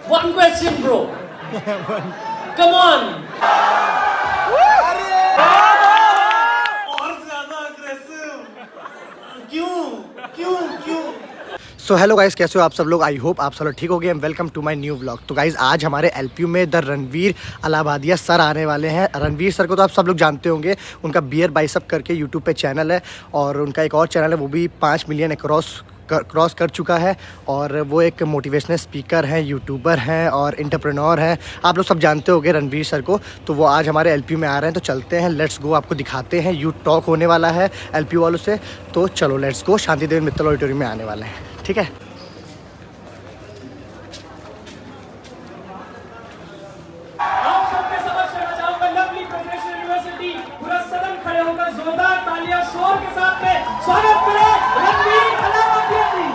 One question, bro. Come on. और ज़्यादा aggressive. क्यों? सो हेलो गाइस, कैसे हो आप सब लोग? आई होप आप सब लोग ठीक हो गए। Welcome to my new vlog. तो गाइस आज हमारे एलपीयू में द रणवीर अलाहाबादिया सर आने वाले हैं। रणवीर सर को तो आप सब लोग जानते होंगे, उनका बियर बाइसेप करके यूट्यूब पे चैनल है और उनका एक और चैनल है, वो भी 5 मिलियन क्रॉस कर चुका है। और वो एक मोटिवेशनल स्पीकर हैं, यूट्यूबर हैं और एंटरप्रेन्योर हैं। आप लोग सब जानते होंगे रणवीर सर को। तो वो आज हमारे एलपीयू में आ रहे हैं, तो चलते हैं, लेट्स गो। आपको दिखाते हैं, यूथ टॉक होने वाला है एलपीयू वालों से। तो चलो let's go. Shanti Devi Mittal auditorium में आने वाले हैं, ठीक है। आप सबके समक्ष कहना चाहूंगा, लवली प्रोफेशनल यूनिवर्सिटी, पूरा सदन खड़े होकर जोरदार तालियां शोर के साथ में स्वागत करें रणवीर अलाहाबादिया जी।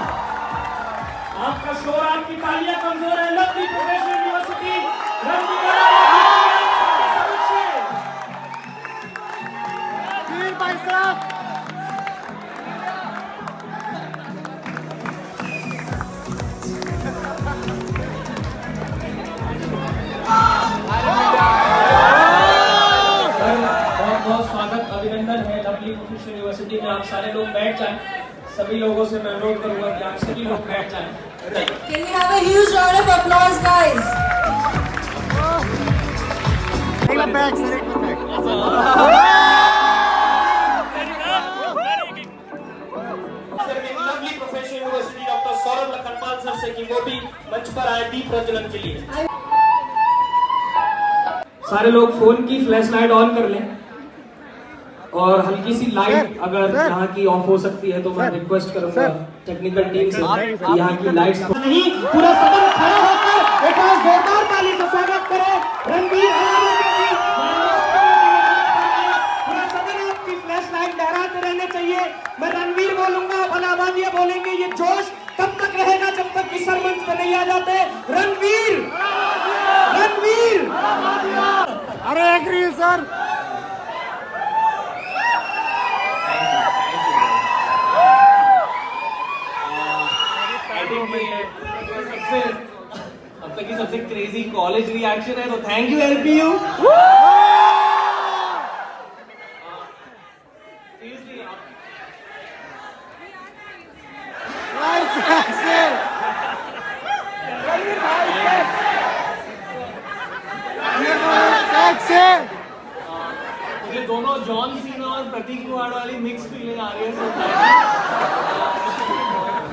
आपका शोर, आपकी तालियां कमजोर है। Lovely Professional University, Ranveer Allahbadia सबके समक्ष है। वीर भाई साहब, बहुत स्वागत, अभिनंदन है लवली प्रोफेशनल यूनिवर्सिटी में। आप सारे लोग बैठ जाएं। सभी लोगों से मैं अनुरोध करूंगा कि आप सभी लोग बैठ जाएं। Can we have a huge round of applause, guys? Lovely Professional university doctor Saurabh Lakhanpal sir से कि वो भी मंच पर आए दीप प्रज्वलन के लिए। सारे लोग फोन की फ्लैश लाइट ऑन कर लें और हल्की सी लाइट अगर यहाँ की ऑफ हो सकती है तो मैं रिक्वेस्ट करूंगा टेक्निकल टीम से कि यहाँ की लाइट्स नहीं, पूरा सदन खड़ा होकर एक बार जोरदार ताली से स्वागत करें रणवीर अलाहाबादिया जी। पूरा सदन आपकी फ्लैश लाइट लहराते रहने चाहिए। मैं रणवीर बोलूंगा, आप अलाहाबादिया बोलेंगे। ये जोश तब तक रहेगा जब तक कि सर मंच पे नहीं आ जाते। रणवीर अरे एग्री सर। अब तक की सबसे क्रेजी कॉलेज रिएक्शन है, तो थैंक यू एलपीयू। मुझे दोनों जॉन सीना और प्रतीक कुमार वाली मिक्स फीलिंग आ रही है।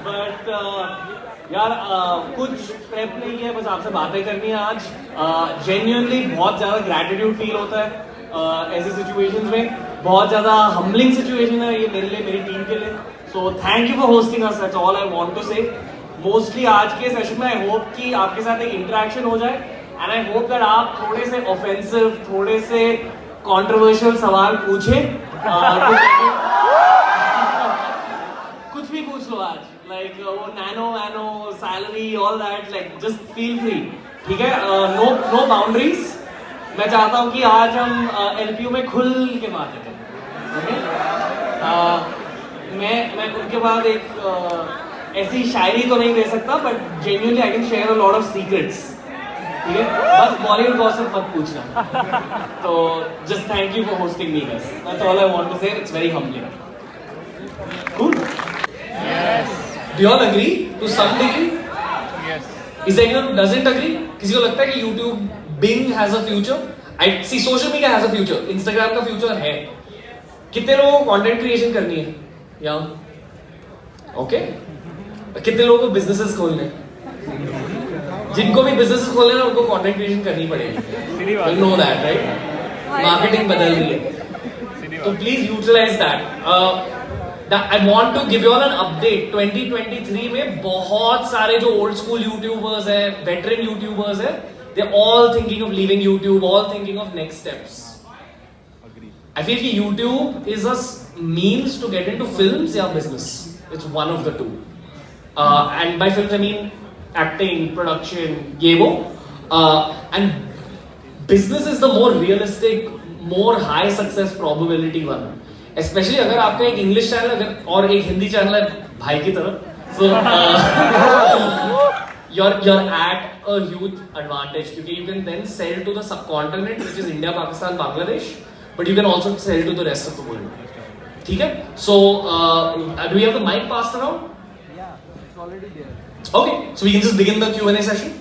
बट यार कुछ प्रेप नहीं है, बस आपसे बातें करनी है आज। जेन्युइनली बहुत ज्यादा ग्रैटिट्यूड फील होता है ऐसी सिचुएशंस में। बहुत ज्यादा हम्बलिंग सिचुएशन है ये मेरे लिए, मेरी टीम के लिए। So thank you for hosting us, that's all I want to say. Mostly आज के सेशन में आई होप कि आपके साथ एक इंटरेक्शन हो जाए एंड आई होप दैट आप थोड़े से ऑफेंसिव, थोड़े से कंट्रोवर्शियल सवाल पूछें। कुछ भी पूछ लो आज, लाइक वो nano salary all that, like just feel free, ठीक है। No boundaries. मैं चाहता हूँ कि आज हम एलपीयू में खुल के बातें करें। मैं उनके बाद एक ऐसी शायरी तो नहीं दे सकता, but genuinely I can share a lot of secrets, ठीक है। बस बॉलीवुड गॉसिप मत पूछना। तो just thank you for hosting me guys, that's all I want to say. It's very humbling. Cool. Do you all agree to some degree? Yes. Is there anyone who doesn't agree? किसी को लगता है कि YouTube, Bing has a future? I see social media has a future. Instagram का future है। कितने लोगों को content creation करनी है? या okay? कितने लोगों को businesses खोलने हैं? जिनको भी businesses खोलने हैं उनको content creation करनी पड़ेगी। You know that, right? Marketing बदल रही है। तो please utilize that. I want to give you all an update. 2023 में बहुत सारे जो old school YouTubers हैं, veteran YouTubers हैं, they're all thinking of leaving YouTube, all thinking of next steps. I feel कि YouTube is a means to get into films या business. It's one of the two. And by films I mean acting, production, ये वो. And business is the more realistic, more high success probability one. Specially अगर आपका एक English channel अगर और एक Hindi channel है भाई की तरफ, you're at a huge advantage because you can then sell to the subcontinent, which is India, Pakistan, Bangladesh, but you can also sell to the rest of the world. ठीक है? So do we have the mic passed around? Yeah, it's already there. Okay, so we can just begin the Q&A session.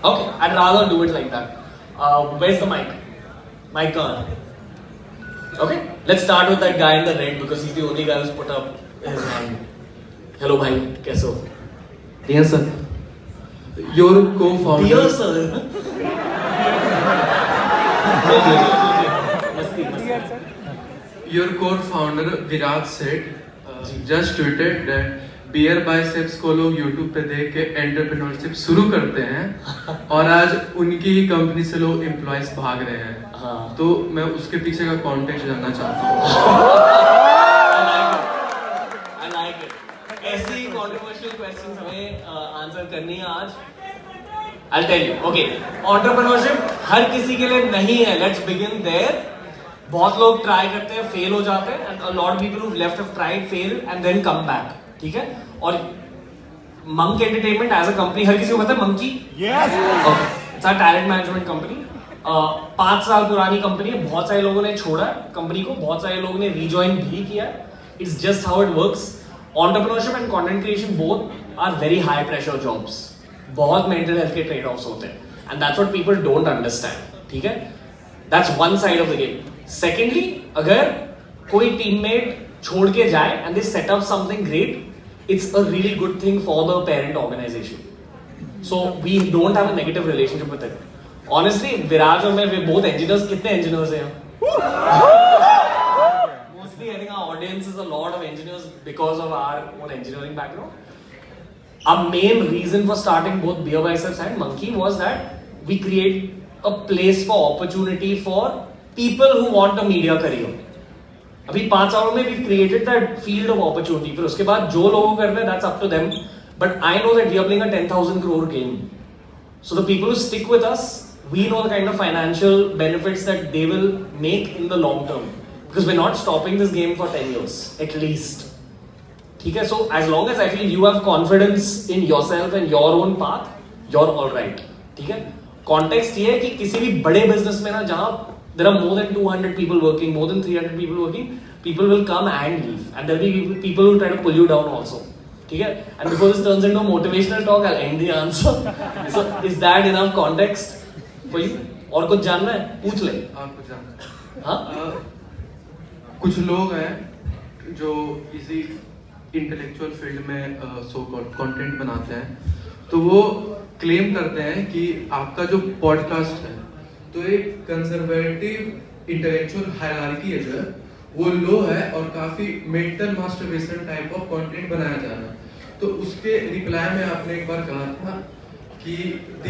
Okay, I'd rather do it like that. Where's the mic? Mic gone. Okay, let's start with that guy in the red because he's the only guy who's put up his hand. Hello, bhai, कैसे हो? Dear sir, your co-founder. Dear sir. मस्ती मस्ती. Your co-founder Viraj said just tweeted that Beer Biceps को लोग YouTube पे देख के entrepreneurship शुरू करते हैं और आज उनकी ही कंपनी से लोग एम्प्लॉयज भाग रहे हैं. हाँ. तो मैं उसके पीछे का कॉन्टेक्स्ट जानना चाहता हूँ. I like it. ऐसी controversial questions हमें आंसर करनी है आज. I'll tell you. Okay. Entrepreneurship हर किसी के लिए नहीं है. Let's begin there. बहुत लोग ट्राई करते हैं, फेल हो जाते हैं, and a lot of people who've left have tried, failed, and then come back. ठीक है? और Monk entertainment as a company हर किसी को पता है मंकी? Yes. It's a talent management company. 5 साल पुरानी कंपनी है. बहुत सारे लोगों ने छोड़ा कंपनी को, बहुत सारे लोगों ने रीजॉइन भी किया. It's just how it works. Entrepreneurship and content creation both are very high pressure jobs. बहुत मेंटल हेल्थ के ट्रेड ऑफ्स होते हैं and that's what people don't understand. ठीक है? That's one side of the game. Secondly, अगर कोई teammate छोड़ के जाए and they set up something great, it's a really good thing for the parent organization. So we don't have a negative relationship with it. Honestly, Viraj और मैं, we're both engineers. कितने engineers हैं? Mostly, I think our audience is a lot of engineers because of our own engineering background. Our main reason for starting both Beer Biceps and Monkey was that we create a place for opportunity for people who want a media career. अभी 5 सालों में we've created that field of opportunity. फिर उसके बाद जो लोगों को करना है that's up to them. But I know that we are playing a 10,000 crore game. So the people who stick with us, we know the kind of financial benefits that they will make in the long term. Because we're not stopping this game for 10 years, at least. ठीक है? So as long as I feel you have confidence in yourself and your own path, you're all right. ठीक है? Context ये है कि किसी भी बड़े business में ना जहाँ there are more than 200 people working, more than 300 people working, people will come and leave. And there will be people who try to pull you down also. Okay? And before this turns into a motivational talk, I'll end the answer. So, is that enough context for you? और कुछ जानना है? पूछ ले. कुछ जानना है? हाँ? कुछ लोग हैं जो इसी इंटेलेक्चुअल फील्ड में सो कंटेंट बनाते हैं, तो वो क्लेम करते हैं कि आपका जो पॉडकास्ट है तो एक कंजर्वेटिव इंटेलेक्चुअल हायरार्की है जो वो लो है और काफी mental masturbation type of content बनाया जा रहा है. तो उसके रिप्लाई में आपने एक बार कहा था कि द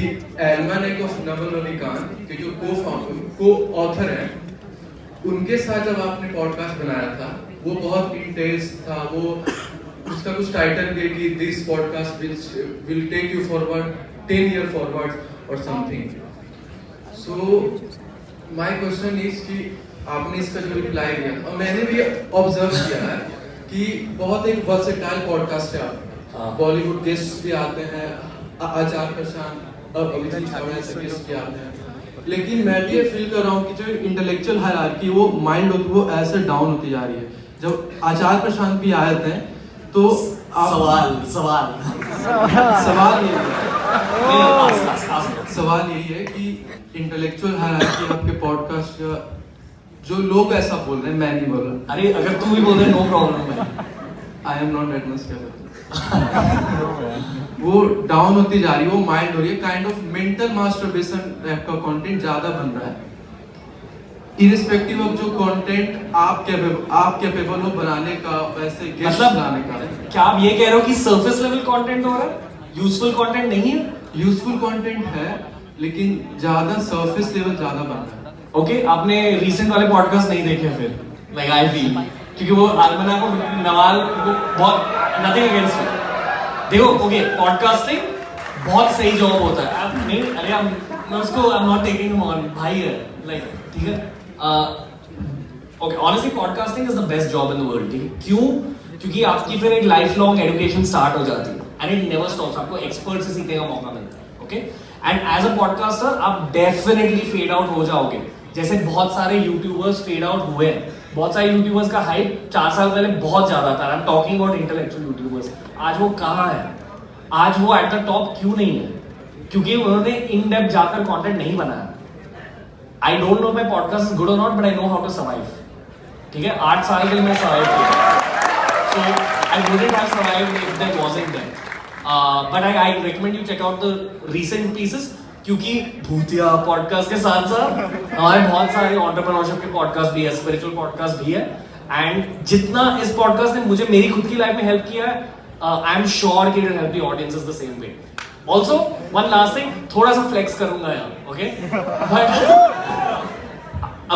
एल्मानेक ऑफ नवल अली खान के जो को ऑथर हैं, उनके साथ जब आपने पॉडकास्ट बनाया था वो बहुत इंटेंस था. वो उसका कुछ टाइटल भी कि this podcast will take you forward 10 years forward और something. So my question is कि आपने इसका जो रिप्लाई दिया और मैंने भी ऑब्जर्व किया है कि बहुत एक वर्सेटाइल पॉडकास्ट है आपका. बॉलीवुड गेस्ट भी आते हैं, आचार प्रशांत और अभिजीत चावला से गेस्ट भी आते हैं. लेकिन मैं भी ये फील कर रहा हूँ कि जो इंटेलेक्चुअल हायरार्की वो माइंड होती वो ऐसे डाउन होती जा रही है. जब आचार प्रशांत भी आए थे तो सवाल यही है कि इंटेलेक्चुअल हायरार्की आपके पॉडकास्ट का जो लोग ऐसा बोल रहे हैं, मैं नहीं बोल रहा. अरे अगर तू भी बोल रहे नो प्रॉब्लम है. I am not that much वो डाउन होती जा रही है, वो माइंड हो रही है, kind of mental masturbation type का कंटेंट ज्यादा बन रहा है. इरिस्पेक्टिव ऑफ जो कंटेंट आप कैपेबल हो बनाने का, वैसे गेस्ट लाने का. क्या आप ये कह रहे हो कि सरफेस लेवल कंटेंट हो रहा है, यूजफुल कंटेंट नहीं है? यूजफुल कंटेंट है लेकिन ज्यादा सरफेस लेवल ज्यादा बन रहा है. ओके, आपने रिसेंट वाले पॉडकास्ट नहीं देखे फिर? लाइक आई फील क्योंकि वो अलमना को नवाल को बहुत नथिंग अगेंस्ट. देखो ओके, पॉडकास्टिंग बहुत सही जॉब होता है. आप नहीं, अरे मैं उसको I am not taking him on, भाई है लाइक. ठीक है? Okay, honestly podcasting is the best job in the world. ठीक है? क्यों? क्योंकि आपकी फिर एक लाइफ लॉन्ग एजुकेशन स्टार्ट हो जाती है. And it never stops. आपको एक्सपर्ट से सीखने का मौका मिलता है. Okay, and as a podcaster आप डेफिनेटली फेड आउट हो जाओगे, जैसे बहुत सारे यूट्यूबर्स फेड आउट हुए हैं. बहुत सारे यूट्यूबर्स का हाइप 4 साल पहले बहुत ज्यादा था. I am talking about intellectual YouTubers. आज वो कहाँ है? आज वो एट द टॉप क्यों नहीं है? क्योंकि उन्होंने इन डेप्थ जाकर कंटेंट नहीं बनाया. I don't know my podcast is good और not, but I know how to survive. ठीक है, 8 साल के लिए मैं सर्वाइव किया. So I wouldn't have survived if there wasn't that. But I recommend you check out the recent pieces, क्योंकि भूतिया पॉडकास्ट के साथ साथ हमारे बहुत सारे एंटरप्रेन्योरशिप के पॉडकास्ट भी है, स्पिरिचुअल पॉडकास्ट भी है. एंड जितना इस पॉडकास्ट ने मुझे मेरी खुद की लाइफ में हेल्प किया है, आई एम श्योर कि it will help the audiences the same way. Also one last thing, थोड़ा सा फ्लेक्स करूंगा यहाँ. ओके, बट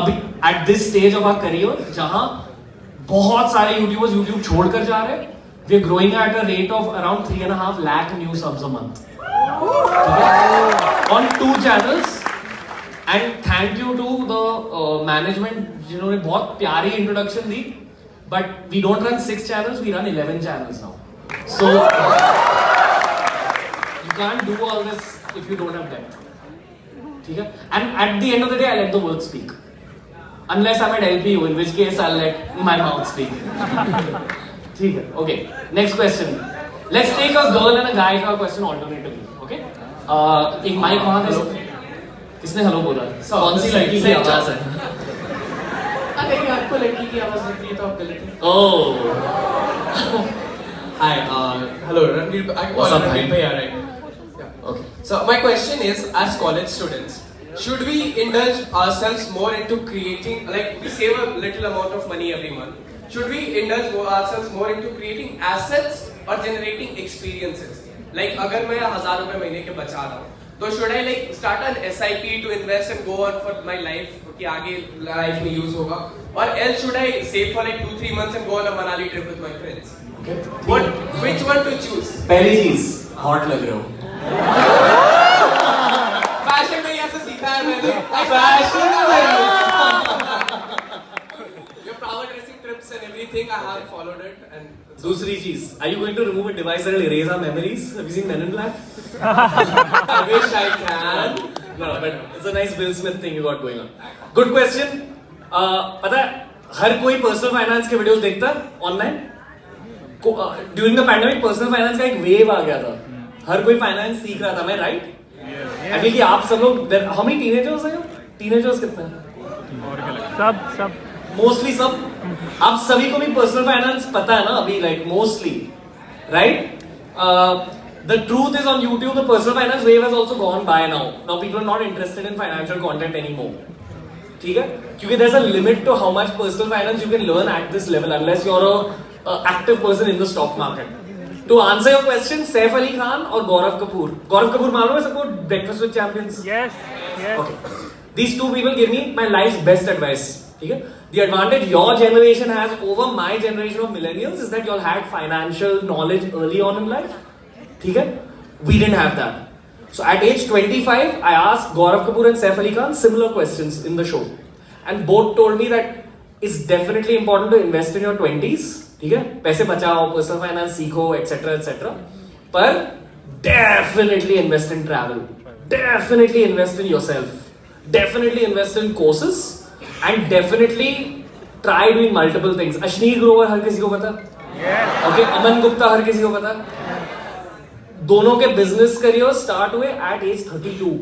अभी at this stage of our career जहां बहुत सारे यूट्यूबर्स यूट्यूब छोड़कर जा रहे हैं, we are growing at a rate of around 3.5 lakh new subs a month on 2 channels. And thank you to the management जिन्होंने बहुत प्यारी introduction the. But we don't run 6 channels, we run 11 channels now. So you can't do all this if you don't have depth. ठीक है? And at the end of the day, I let the words speak. Unless I'm at LPU, in which case I'll let my mouth speak. ठीक है? Okay. Next question. Let's take a girl and a guy का question alternatively. Okay? एक mic वहां दे. किसने hello बोला? कौन सी लड़की की आवाज है? अगर आपको लड़की की आवाज लग रही है तो आप गलत हैं. Oh. Hi, hello, Ranveer. What's up, Ranveer bhai? Bhaiya, right? Yeah. Okay. So my question is, as college students, should we indulge ourselves more into creating, like we save a little amount of money every month. Should we indulge ourselves more into creating assets or generating experiences? Like अगर मैं 1000 रुपए महीने के बचा रहा हूँ, तो should I like start an SIP to invest and go on for my life कि आगे लाइफ में यूज होगा, or else should I save for like 2-3 months and go on a Manali trip with my friends? Okay. Which one to choose? पहली चीज, hot लग रहे हो. Fashion में ऐसे सीखा है मैंने. Fashion Your power dressing trips and everything, I have followed it. And दूसरी चीज, are you going to remove a device that will erase our memories? Have you seen Men in Black? I wish I can. No, but it's a nice Will Smith thing you got going on. Good question. पता है हर कोई personal finance के videos देखता है online. During the pandemic personal finance का एक wave आ गया था. हर कोई फाइनेंस सीख रहा था. मैं राइट? आई फील कि आप सब लोग, हाउ मेनी टीनेजर्स हैं? टीनेजर्स कितने हैं? सब मोस्टली सब. आप सभी को भी पर्सनल फाइनेंस पता है ना अभी, like mostly, right? The truth is on YouTube the personal finance wave has also gone by now. Now people are not interested in financial content anymore. ठीक है? क्योंकि there's a limit to how much personal finance you can learn at this level unless you're a active person in the stock market. To answer your question, Saif Ali Khan और गौरव कपूर. गौरव कपूर मालूम है सबको? Breakfast with Champions. Yes. Okay. These two people give me my life's best advice. ठीक है? The advantage your generation has over my generation of millennials is that you all had financial knowledge early on in life. ठीक है? We didn't have that. So at age 25, I asked Gaurav Kapoor and Saif Ali Khan similar questions in the show, and both told me that it's definitely important to invest in your 20s. ठीक है? पैसे बचाओ, personal finance सीखो, etc. etc. पर definitely invest in travel, definitely invest in yourself, definitely invest in courses, and definitely try doing multiple things. Ashneer Grover हर किसी को पता? Okay, Aman Gupta हर किसी को पता? दोनों के बिजनेस करियर स्टार्ट हुए एट एज 32.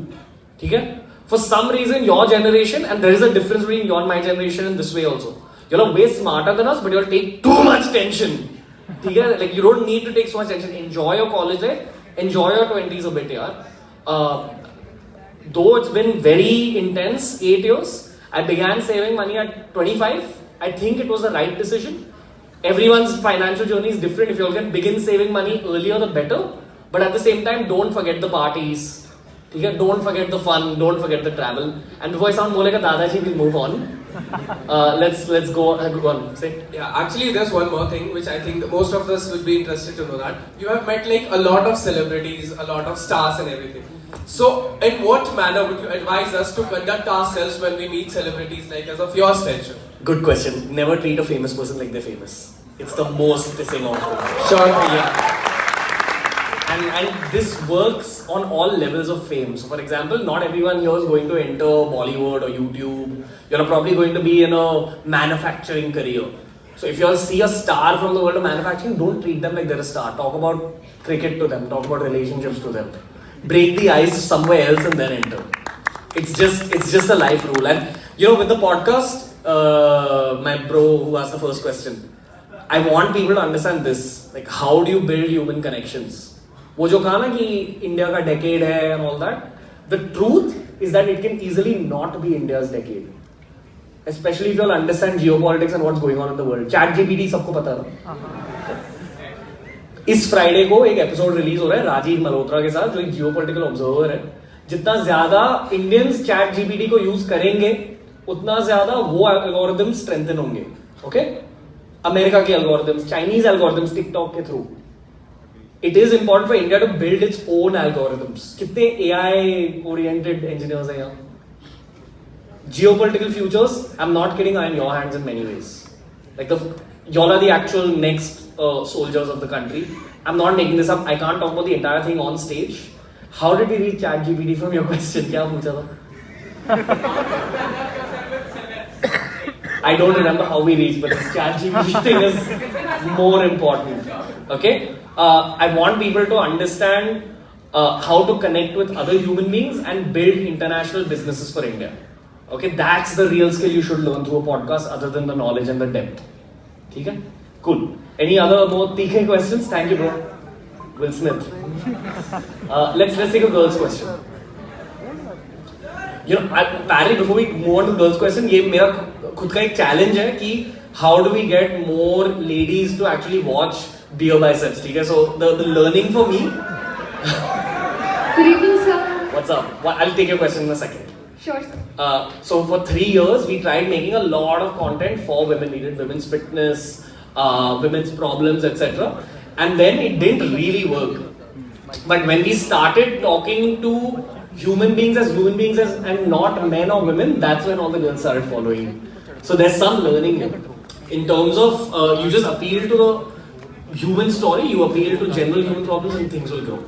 ठीक है? For some reason your generation, and there is a difference between your and my generation in this way also, you are way smarter than us but you take too much tension. ठीक है? Like you don't need to take so much tension. Enjoy your college life, enjoy your 20s a bit यार. Though it's been very intense 8 years, I began saving money at 25. I think it was the right decision. Everyone's financial journey is different. If you all can begin saving money earlier, the better. But at the same time, don't forget the parties. Okay? Don't forget the fun. Don't forget the travel. And before I sound more like a Dadaji, we'll move on. Let's go on. Say. Yeah, actually, there's one more thing which I think most of us would be interested to know, that you have met like a lot of celebrities, a lot of stars and everything. So, in what manner would you advise us to conduct ourselves when we meet celebrities like us of your stature? Good question. Never treat a famous person like they're famous. It's the most pissing off thing. Sure, yeah. And this works on all levels of fame. So for example, not everyone here is going to enter Bollywood or YouTube. You're probably going to be in a manufacturing career. So if you all see a star from the world of manufacturing, don't treat them like they're a star. Talk about cricket to them, talk about relationships to them. Break the ice somewhere else and then enter. It's just a life rule. And with the podcast, my bro who asked the first question, I want people to understand this. Like, how do you build human connections? वो जो कहा ना कि India का decade है and all that. The truth is that it can easily not be India's decade. Especially if you all understand geopolitics and what's going on in the world. ChatGPT सबको पता है. इस फ्राइडे को एक episode release हो रहा है राजीव मल्होत्रा के साथ, जो एक जियोपॉलिटिकल ऑब्जर्वर है. जितना ज्यादा इंडियंस ChatGPT को यूज करेंगे उतना ज्यादा वो एल्गोरिथम स्ट्रेंथन होंगे. ओके, अमेरिका के एल्गोरिथम्स, चाइनीज एल्गोरिथम्स टिकटॉक के through. It is important for India to build its own algorithms. कितने AI oriented engineers हैं यहाँ? Geopolitical futures, I'm not kidding, are in your hands in many ways. Like y'all are the actual next soldiers of the country. I'm not making this up. I can't talk about the entire thing on stage. How did we reach ChatGPT from your question? क्या पूछा था? I don't remember how we reached, but this ChatGPT thing is more important. Okay? I want people to understand how to connect with other human beings and build international businesses for India. Okay, that's the real skill you should learn through a podcast, other than the knowledge and the depth. Okay, cool. Any other more TK questions? Thank you, bro. Will Smith. Let's take a girl's question. Apparently before we move on to the girl's question, ये मेरा खुद का एक challenge है कि how do we get more ladies to actually watch Beer Biceps? ठीक है, so the learning for me. Good evening, sir. What's up? I'll take your question in a second. Sure, sir. So for 3 years, we tried making a lot of content for women. We did women's fitness, women's problems, etc. And then it didn't really work. But when we started talking to human beings and not men or women, that's when all the girls started following. So there's some learning here. In terms of, you just appeal to the human story, you appeal to general human problems and things will grow.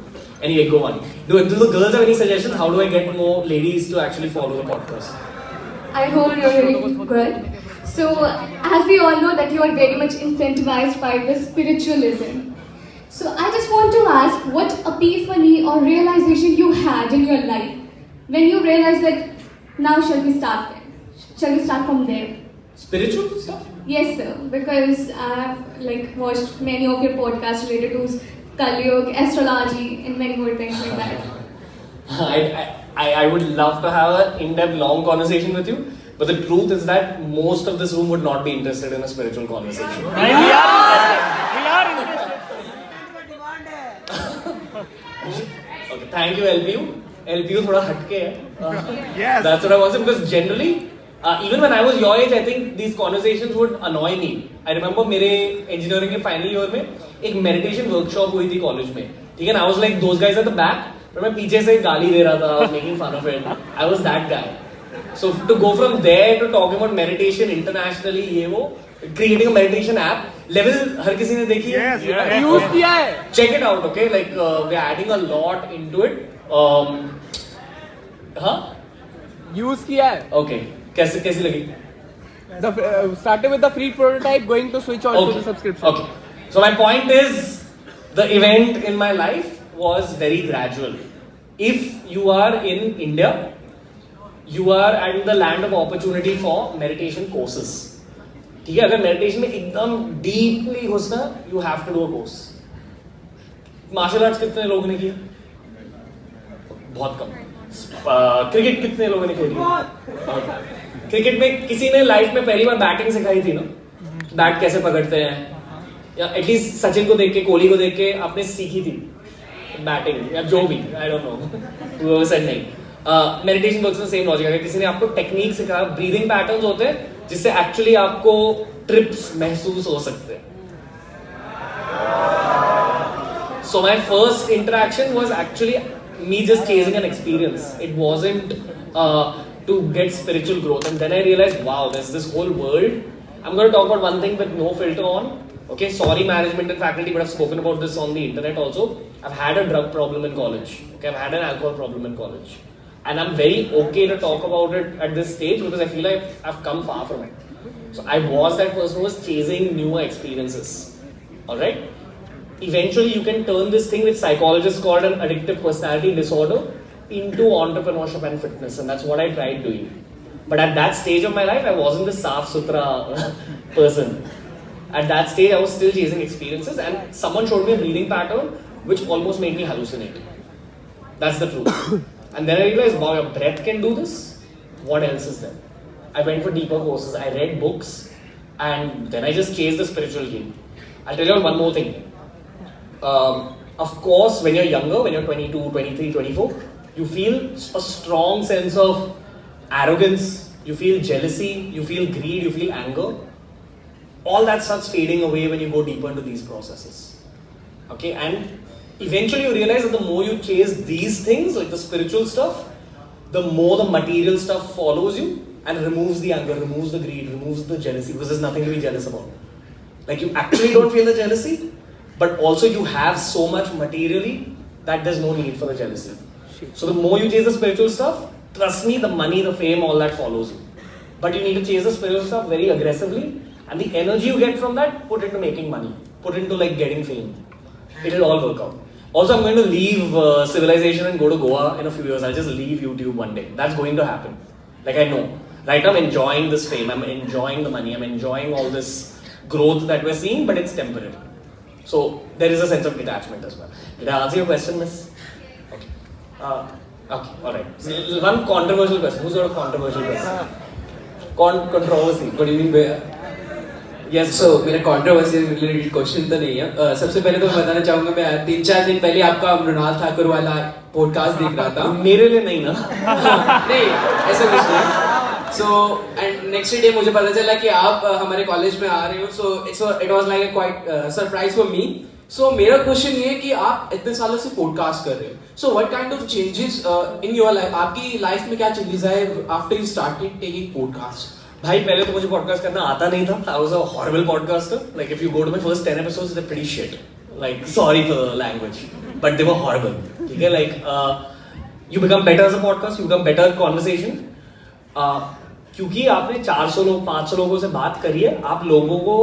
Anyway, go on. Do the girls have any suggestions? How do I get more ladies to actually follow the podcast? I hope you're very good. So, as we all know that you are very much incentivized by the spiritualism. So, I just want to ask, what epiphany or realization you had in your life when you realized that now shall we start from there? Spiritual stuff? Yes, sir. Because I have watched many of your podcasts related to Kalyug, astrology, and many more things like that. I would love to have an in-depth long conversation with you, but the truth is that most of this room would not be interested in a spiritual conversation. We are interested. Okay, thank you LPU. LPU थोड़ा हटके है. Yes. That's what I was saying, because generally, even when I was your age, I think these conversations would annoy me. I remember मेरे engineering के final year में एक meditation workshop हुई थी college में. ठीक है ना? I was like those guys at the back, but मैं पीछे से गाली दे रहा था. I was making fun of it. I was that guy. So to go from there to talking about meditation internationally, ये वो creating a meditation app, level हर किसी ने देखी है? Yes. Use किया है. Check it out, okay? Like we're adding a lot into it. हाँ? Use किया है. Okay. कैसी लगी? Started with the free prototype, going to switch on to the subscription. Okay. So my point is, the event in my life was very gradual. If you are in India, you are at the land of opportunity for meditation courses. ठीक है, अगर meditation में एकदम deeply घुसना, you have to do a course. Martial arts कितने लोगों ने किया? बहुत कम. क्रिकेट कितने लोगों ने खेली? क्रिकेट में किसी ने लाइफ में पहली बार बैटिंग सिखाई थी ना? बैट कैसे पकड़ते हैं, या एटलीस्ट सचिन को देख के, कोहली को देख के आपने सीखी थी बैटिंग, या जो भी, आई डोंट नो, सेड नहीं. मेडिटेशन वर्क्स में सेम लॉजिक है. किसी ने आपको टेक्निक सिखाया, ब्रीदिंग पैटर्न्स होते हैं जिससे एक्चुअली आपको ट्रिप्स महसूस हो सकते हैं. So my first interaction was actually me just chasing an experience. It wasn't to get spiritual growth. And then I realized, wow, there's this whole world. I'm going to talk about one thing with no filter on. Okay, sorry management and faculty, but I've spoken about this on the internet also. I've had a drug problem in college. Okay, I've had an alcohol problem in college, and I'm very okay to talk about it at this stage because I feel like I've come far from it. So I was that person who was chasing newer experiences. All right. Eventually, you can turn this thing which psychologists call an addictive personality disorder into entrepreneurship and fitness, and that's what I tried doing. But at that stage of my life, I wasn't the Saaf Sutra person. At that stage, I was still chasing experiences, and someone showed me a breathing pattern which almost made me hallucinate. That's the truth. And then I realized, wow, your breath can do this. What else is there? I went for deeper courses, I read books, and then I just chased the spiritual game. I'll tell you one more thing. Of course, when you're younger, when you're 22, 23, 24, you feel a strong sense of arrogance, you feel jealousy, you feel greed, you feel anger. All that starts fading away when you go deeper into these processes. Okay, and eventually you realize that the more you chase these things, like the spiritual stuff, the more the material stuff follows you and removes the anger, removes the greed, removes the jealousy, because there's nothing to be jealous about. Like you actually don't feel the jealousy, but also you have so much materially that there's no need for the jealousy. So the more you chase the spiritual stuff, trust me, the money, the fame, all that follows you. But you need to chase the spiritual stuff very aggressively, and the energy you get from that, put into making money, put into like getting fame. It'll all work out. Also, I'm going to leave civilization and go to Goa in a few years. I'll just leave YouTube one day. That's going to happen. Like I know. Right now I'm enjoying this fame, I'm enjoying the money, I'm enjoying all this growth that we're seeing, but it's temporary. So there is a sense of detachment as well. Did I answer your question, miss? Okay. Okay, alright. So, one controversial question. Who's got a controversial question? Controversy. What do you mean by? Yes, so मेरा controversy related question तो नहीं है. सबसे पहले तो मैं बताना चाहूंगा, मैं 3-4 दिन पहले आपका मृणाल ठाकुर वाला पॉडकास्ट देख रहा था. मेरे लिए नहीं ना. नहीं, ऐसा कुछ नहीं. So and next day मुझे पता चला कि आप हमारे कॉलेज में आ रहे हो. So it was like a quite surprise for me. So मेरा क्वेश्चन ये है कि आप इतने सालों से पॉडकास्ट कर रहे हो. So what kind of changes in your life, आपकी लाइफ में क्या चेंजेस आए after you started taking podcast? भाई पहले तो मुझे पॉडकास्ट करना आता नहीं था. I was a horrible podcaster. Like if you go to my first 10 episodes, they're pretty shit. Like sorry for the language, but they were horrible. ठीक है, like you become better as a podcast, you become better at conversation. क्योंकि आपने 400 लोग 500 लोगों से बात करी है, आप लोगों को,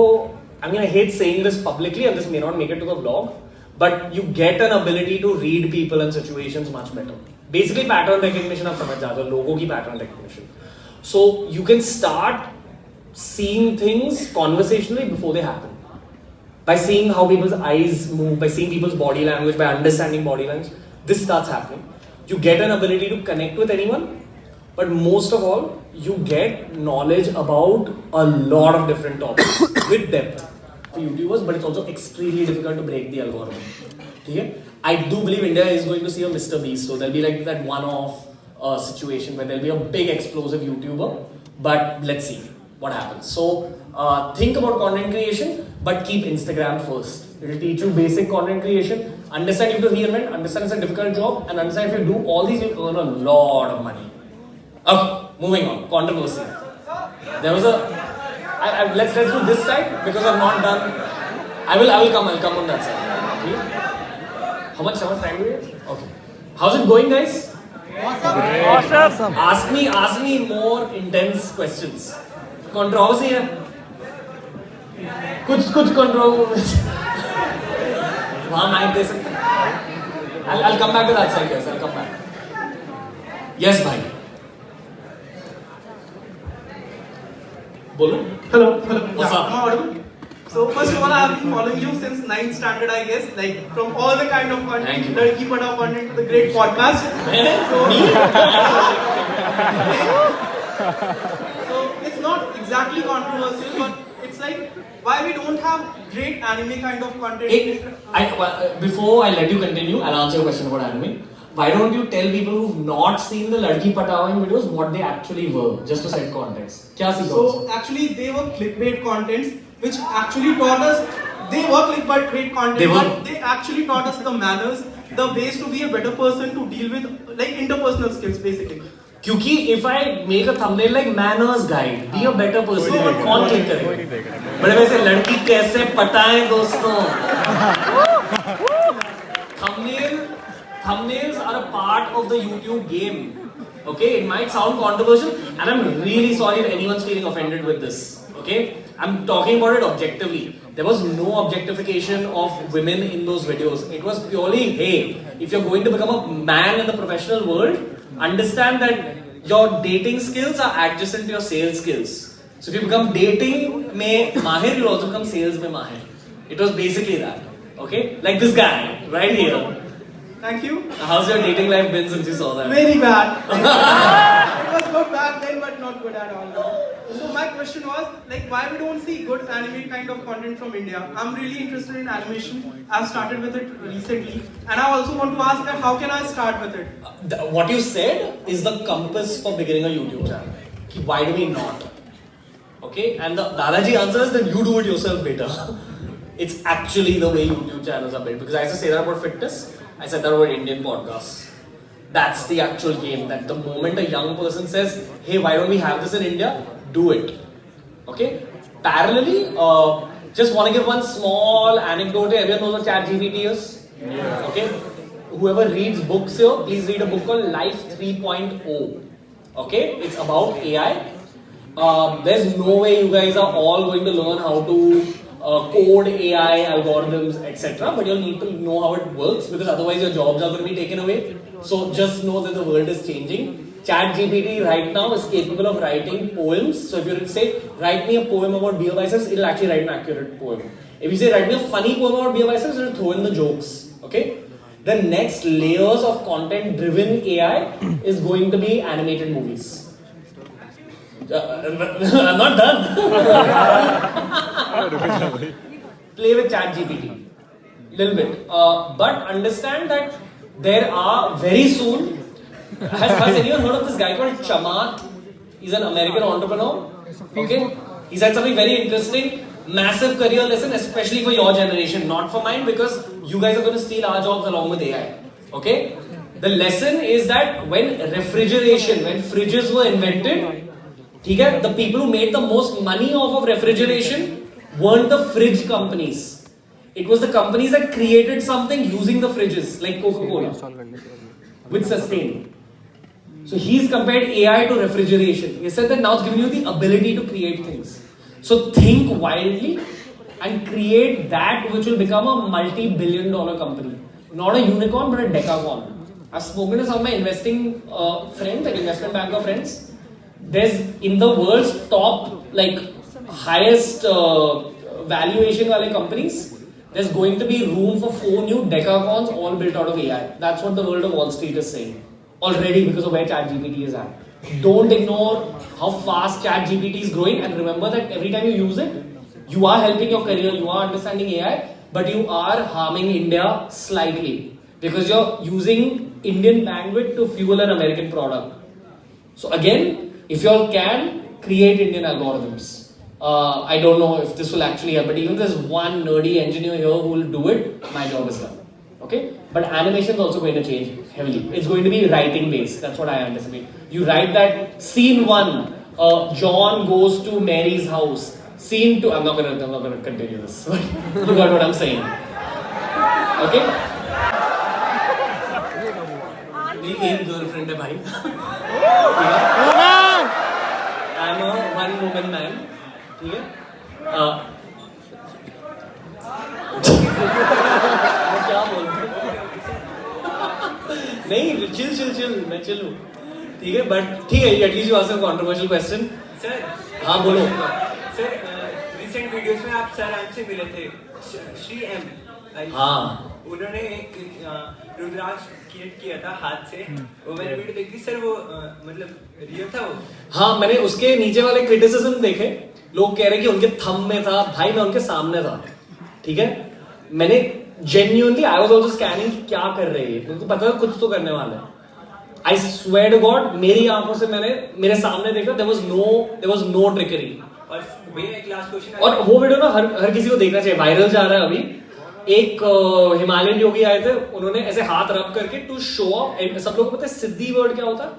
I mean I hate saying this publicly and this may not make it to the vlog, but you get an ability to read people and situations much better. Basically pattern recognition आप समझ जाते हो, लोगों की pattern recognition. So you can start seeing things conversationally before they happen. By seeing how people's eyes move, by seeing people's body language, by understanding body language, this starts happening. You get an ability to connect with anyone, but most of all, you get knowledge about a lot of different topics with depth for YouTubers, but it's also extremely difficult to break the algorithm. Okay? I do believe India is going to see a Mr. Beast, so there'll be like that one-off situation where there'll be a big explosive YouTuber, but let's see what happens. So think about content creation, but keep Instagram first. It'll teach you basic content creation, understand you have to reinvent, understand it's a difficult job, and understand if you do all these, you'll earn a lot of money. Okay, moving on. Controversy. There was a. Let's do this side because I've not done. I'll come on that side. Okay. How much time do we have? Okay. How's it going, guys? Awesome. Ask me more intense questions. Controversy है. कुछ controversy. वहाँ mic दे सकते. I'll come back to that side, guys. I'll come back. Yes, bhai. Bolo. Hello. What's up? Am I audible? So first of all, I have been following you since 9th standard, I guess. Like from all the kind of Thank content, you. Ladki Padhao content to the great podcast. So it's not exactly controversial, but it's like why we don't have great anime kind of content. Before I let you continue, I'll answer your question about anime. Why don't you tell people who've not seen the Ladki Padhao videos what they actually were, just to set context? क्या सीखा So actually, they were clickbait contents, which actually taught us. They were clickbait content, but they actually taught us the manners, the ways to be a better person, to deal with like interpersonal skills, basically. क्योंकि if I make a thumbnail like manners guide, be a better person, कौन click करेगा? बड़े वैसे लड़की कैसे पटाएं दोस्तों? thumbnails are a part of the YouTube game. Okay, it might sound controversial, and I'm really sorry if anyone's feeling offended with this. Okay, I'm talking about it objectively. There was no objectification of women in those videos. It was purely, hey, if you're going to become a man in the professional world, understand that your dating skills are adjacent to your sales skills. So if you become dating mein mahir, you'll also become sales mein mahir. It was basically that. Okay, like this guy right here. Thank you. How's your dating life been since you saw that? Very bad. It was good back then, but not good at all now. So my question was, like, why we don't see good anime kind of content from India? I'm really interested in animation. I've started with it recently, and I also want to ask that how can I start with it? What you said is the compass for beginning a YouTube channel. Why do we not? Okay, and the Dadaji answer is that you do it yourself better. It's actually the way YouTube channels are built. Because I used to say that about fitness. I said that about Indian podcasts. That's the actual game. That the moment a young person says, hey, why don't we have this in India? Do it. Okay? Parallelly, just want to give one small anecdote. Everyone knows what ChatGPT is? Yeah. Okay? Whoever reads books here, please read a book called Life 3.0. Okay? It's about AI. There's no way you guys are all going to learn how to code AI algorithms, etc. But you'll need to know how it works, because otherwise your jobs are going to be taken away. So just know that the world is changing. ChatGPT right now is capable of writing poems. So if you say, write me a poem about beer biceps, it'll actually write an accurate poem. If you say, write me a funny poem about beer biceps, it'll throw in the jokes. Okay? The next layers of content-driven AI is going to be animated movies. I'm not done. Play with ChatGPT. Little bit. But understand that there are very soon. Has anyone heard of this guy called Chamath? He's an American entrepreneur. Okay? He said something very interesting. Massive career lesson, especially for your generation, not for mine, because you guys are going to steal our jobs along with AI. Okay? The lesson is that when refrigeration, when fridges were invented, the people who made the most money off of refrigeration weren't the fridge companies. It was the companies that created something using the fridges, like Coca-Cola, with sustain. So he's compared AI to refrigeration. He said that now it's giving you the ability to create things. So think wildly and create that which will become a multi-billion-dollar company. Not a unicorn, but a decacorn. I've spoken to some of my investing friends, like investment banker friends. There's in the world's top, like highest valuation wale companies, there's going to be room for 4 new decacorns all built out of AI. That's what the world of Wall Street is saying already, because of where ChatGPT is at. Don't ignore how fast ChatGPT is growing, and remember that every time you use it, you are helping your career, you are understanding AI, but you are harming India slightly, because you're using Indian bandwidth to fuel an American product. So again, if you all can, create Indian algorithms. I don't know if this will actually help, but even there's one nerdy engineer here who will do it, my job is done. Okay? But animation is also going to change heavily. It's going to be writing based. That's what I anticipate. You write that scene 1, John goes to Mary's house. Scene 2, I'm not gonna continue this. You got what I'm saying. Okay? मेरी एक girlfriend है भाई. I'm a one-woman man. ठीक है? मैं क्या बोल रहा हूँ? नहीं, chill, मैं chill हूँ. ठीक है, but ठीक है, at least you asked a controversial question. Sir. हाँ बोलो. Sir, recent videos में आप सर हमसे मिले थे, श्री एम. हाँ. उन्होंने एक रुद्राक्ष क्रिएट किया था हाथ से. वो मैंने वीडियो देखी सर, वो मतलब रियल था वो. हाँ, मैंने उसके नीचे वाले क्रिटिसिज्म देखे. लोग कह रहे कि उनके थंब में था. भाई मैं उनके सामने था. ठीक है, मैंने genuinely I was also scanning कि क्या कर रहे हैं. मुझे पता था कुछ तो करने वाला है. I swear to God, मेरी आंखों से मैंने मेरे सामने देखा. There was no trickery. और भैया एक लास्ट क्वेश्चन. और वो वीडियो ना हर किसी को देखना चाहिए. वायरल जा रहा है अभी. एक हिमालयन योगी आए थे, उन्होंने ऐसे हाथ रब करके टू शो ऑफ. सब लोगों को पता है सिद्धि वर्ड क्या होता है?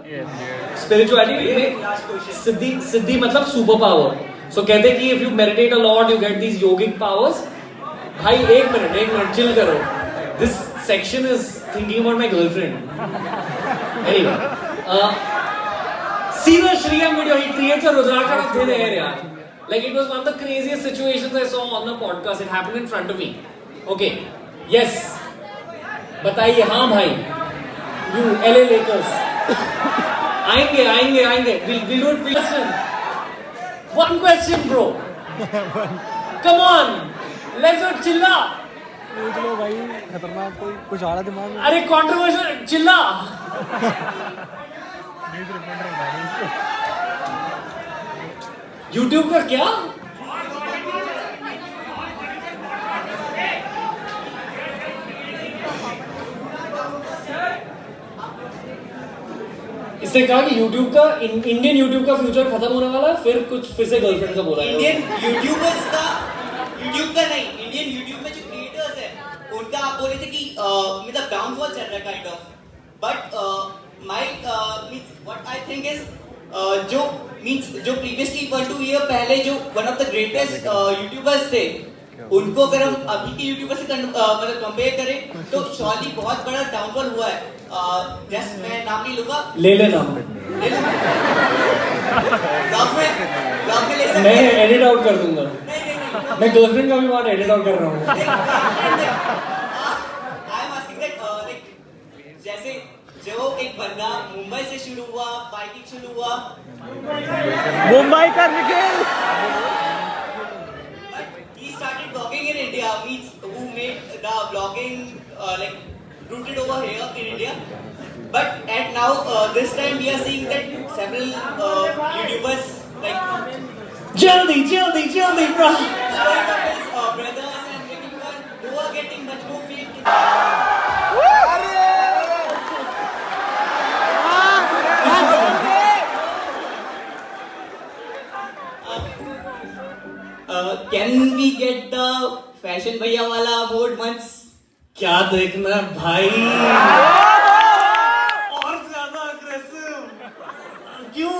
स्पिरिचुअलिटी में सिद्धि मतलब सुपर पावर. सो कहते हैं कि if you meditate a lot you get these yogic powers. भाई एक मिनट चिल करो. This section is thinking about my girlfriend. Anyway, see the Shriyam video. He creates a Rudraksh out of thin air, yaar. Like it was one of the craziest situations I saw on the podcast. It happened in front of me. Okay, yes. बताइए, हाँ भाई. You LA Lakers. आएंगे. We'll do it. Listen. One question, bro. Come on. Let's not chilla. चलो भाई, खतरनाक कोई कुछ आ रहा दिमाग में. अरे controversial चिल्ला. YouTube का क्या? इसने कहा कि YouTube का इंडियन YouTube का फ्यूचर खत्म होने वाला है, फिर से गर्लफ्रेंड का बोला है. इंडियन यूट्यूबर्स का YouTube का नहीं, इंडियन YouTube में जो क्रिएटर्स है उनका आप बोले थे कि मतलब डाउनफॉल चल रहा है kind of. But my what I think is जो प्रीवियसली 1-2 ईयर पहले जो one of the greatest YouTubers थे, उनको अगर हम अभी के यूट्यूबर से मतलब कंपेयर करें तो शॉली बहुत बड़ा डाउनफॉल हुआ है. जस्ट मैं नाम नहीं लूंगा. ले नाम. ब्लॉग में ले सकते. मैं एडिट आउट कर दूंगा. मैं गर्लफ्रेंड का भी बात एडिट आउट कर रहा हूँ. I am asking that like जैसे जो एक बंदा मुंबई से शुरू हुआ, बाइकिंग शुरू हुआ, मुंबई का Nikhil. he started vlogging in India, means who made the vlogging like rooted over here in India. But at now this time we are seeing that several YouTubers like Jaldi, bro. brothers and making fun, who are getting much more fame. Can we get the fashion भैया वाला mode once? क्या देखना है भाई? और ज्यादा aggressive. क्यों?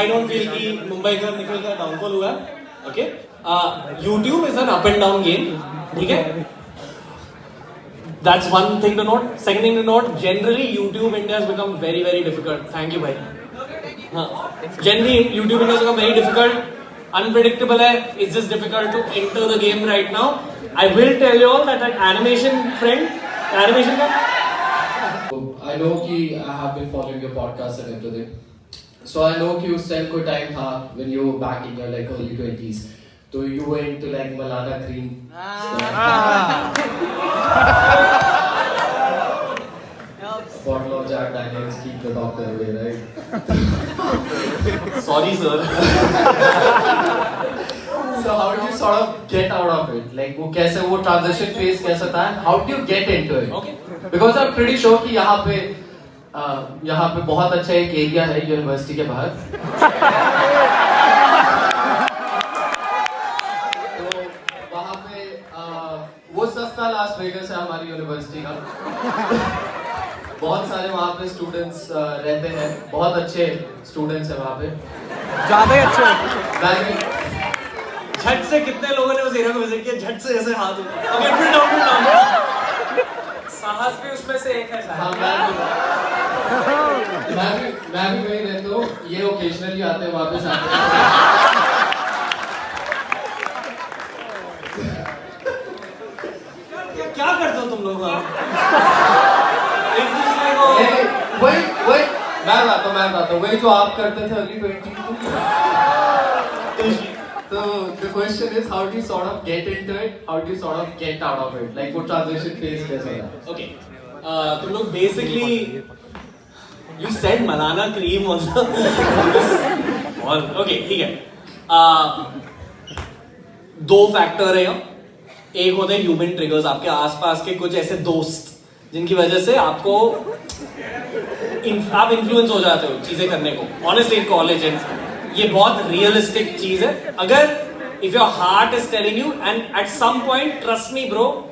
I don't feel कि मुंबई का निकल का डाउनफॉल हुआ. Okay. YouTube is an up and down game. ठीक है? That's one thing to note. Second thing to note, generally YouTube India has become very, very difficult. Thank you, bhai. Generally YouTube India has become very difficult. Unpredictable है. It's just difficult to enter the game right now. I will tell you all that animation का. I know कि I have been following your podcast and everything. So I know कि उस time कोई time था when you were back in your like early 20s. So you were into like Malana Cream. Bottle of Jack Daniels, keep the doctor away, right? Sorry, sir. So how do you sort of get out of it? Like वो कैसे वो transition phase कैसा था? How do you get into it? Okay. Because I'm pretty sure कि यहाँ पे बहुत अच्छा एक एरिया है यूनिवर्सिटी के बाहर. तो वहाँ पे वो सस्ता लास वेगस है हमारी यूनिवर्सिटी का. बहुत सारे वहाँ पे स्टूडेंट्स रहते हैं, बहुत अच्छे स्टूडेंट्स हैं वहाँ पे. ज़्यादा ही अच्छे. झट से कितने लोगों ने उस एरिया को विजिट किया? झट से ऐसे हाथ ऊपर. ओके, फिर डाउन. साहस भी उसमें से एक है. हाँ, मैं भी वही रहता हूँ. ये ओकेजनली आते हैं वापस आते हैं. क्या करते हो तुम लोग? वही मैं बताता हूँ वही जो आप करते थे early 20s. So the question is, how do you sort of get into it? How do you sort of get out of it? Like वो transition phase कैसा है? Okay. तुम लोग basically you said Malana Cream also. Okay, ठीक है. दो factor है. एक होते हैं ह्यूमन ट्रिगर्स, आपके आसपास के कुछ ऐसे दोस्त जिनकी वजह से आपको आप इन्फ्लुएंस हो जाते हो चीजें करने को. ऑनेस्टली कॉलेज ये बहुत रियलिस्टिक चीज है. अगर if your heart is telling you and at some point, trust me bro,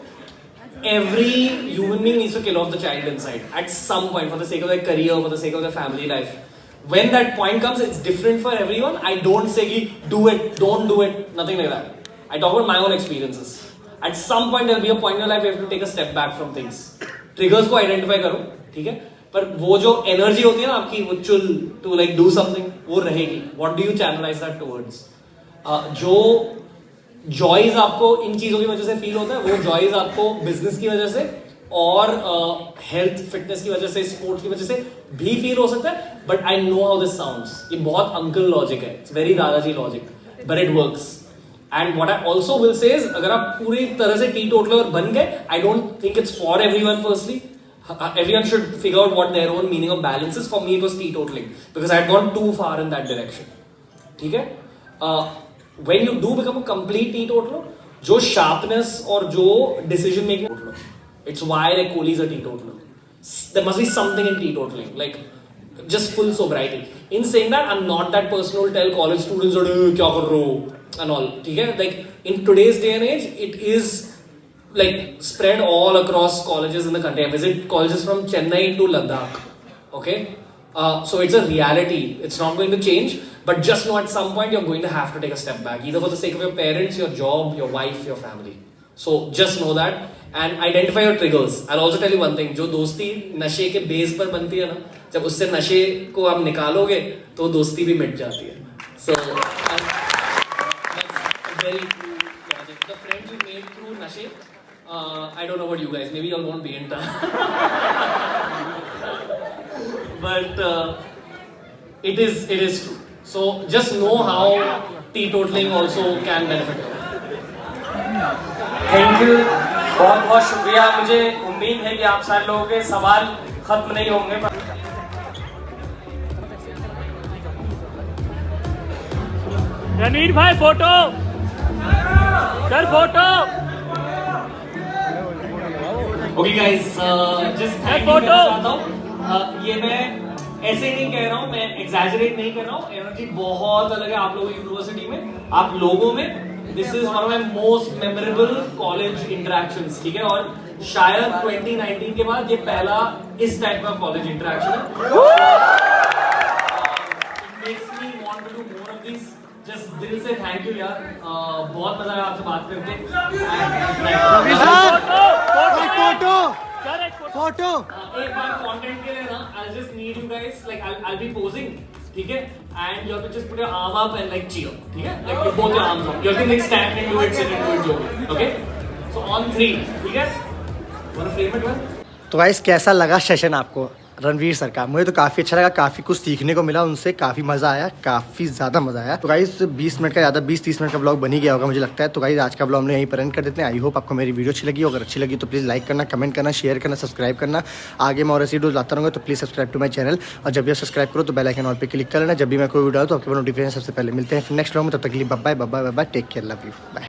every human being needs to kill off the child inside at some point for the sake of their career, for the sake of their family life. When that point comes, it's different for everyone. I don't say do it, don't do it, nothing like that. I talk about my own experiences. At some point there'll be a point in your life you have to take a step back from things. Triggers को identify करो, ठीक है? पर वो जो energy होती है ना आपकी, वो चुल टू लाइक डू समथिंग, वो रहेगी. What do you channelize that towards? जो जॉयज आपको इन चीजों की वजह से फील होता है, वो जॉयज आपको बिजनेस की वजह से और हेल्थ फिटनेस की वजह से, स्पोर्ट्स की वजह से भी फील हो सकता है. But I know how this sounds. ये बहुत अंकल लॉजिक है, इट्स वेरी दादाजी logic, but it works. And what I also will say is, अगर आप पूरी तरह से टीटोटलर बन गए, I don't think it's for everyone. Firstly, everyone should figure out what their own meaning of balance is. For me it was teetotaling because I had gone too far in that direction. ठीक है? When you do become a complete teetotaler, जो sharpness और जो decision making, it's why like Kohli is a teetotaler. There must be something in teetotaling, like just full sobriety. In saying that, I'm not that person who will tell college students that क्या कर रहे हो and all. ठीक है? Like in today's day and age, it is like spread all across colleges in the country. I visit colleges from Chennai to Ladakh. Okay, so it's a reality. It's not going to change, but just know at some point you're going to have to take a step back, either for the sake of your parents, your job, your wife, your family. So just know that and identify your triggers. I'll also tell you one thing. जो दोस्ती नशे के base पर बनती है ना, जब उससे नशे को आप निकालोगे तो दोस्ती भी मिट जाती है. So that's very true logic. The friends you made through नशे, I don't know about you guys, maybe y'all won't be in touch. But it is true. So just know how teetotaling also can benefit you. Thank you, बहुत बहुत शुक्रिया. मुझे उम्मीद है कि आप सारे लोगों के सवाल खत्म नहीं होंगे. रणवीर भाई photo sir, photo. Okay guys, just thank you कहना चाहता हूँ. ये मैं ऐसे ही नहीं कह रहा हूँ, मैं exaggerate नहीं कर रहा हूँ. एनर्जी बहुत अलग है आप लोगों की यूनिवर्सिटी में, आप लोगों में. This is one of my most memorable college interactions. ठीक है? और शायद 2019 के बाद ये पहला इस टाइप का college interaction है. It makes me want to do more of these. Just दिल से थैंक यू यार. बहुत मजा आया आपसे बात करके. फोटो एक बार कंटेंट के लिए ना, I'll just need you guys, like I'll be posing, ठीक है? And you have to just put your arm up and like cheer, ठीक है? Like you both your arms up. You have to like stand and do it, sit and do it, joke, okay? So on 3, ठीक है? Wanna frame it well? तो guys कैसा लगा session आपको Ranveer sir का? मुझे तो काफ़ी अच्छा लगा, काफ़ी कुछ सीखने को मिला उनसे, काफ़ी मज़ा आया, काफ़ी ज़्यादा मज़ा आया. तो गाइस 20 मिनट का ज़्यादा 20-30 मिनट का ब्लॉग बन ही गया होगा मुझे लगता है. तो गाइस आज का ब्लॉग हम यहीं पर एंड कर देते हैं. आई होप आपको मेरी वीडियो अच्छी लगी. अगर अच्छी लगी तो प्लीज़ लाइक करना, कमेंट करना, शेयर करना, सब्सक्राइब करना. आगे मैं और ऐसी वीडियोस लाता रहूँगा, तो please subscribe to my channel. और जब भी आप सब्सक्राइब करो तो बेल आइकन ऑल पे क्लिक कर लेना. जब भी मैं कोई वीडियो डालूँ तो आपके नोटिफिकेशन सबसे पहले मिलते हैं. नेक्स्ट ब्लॉग में, तब तक के लिए bye bye bye bye. Take care, love you, bye.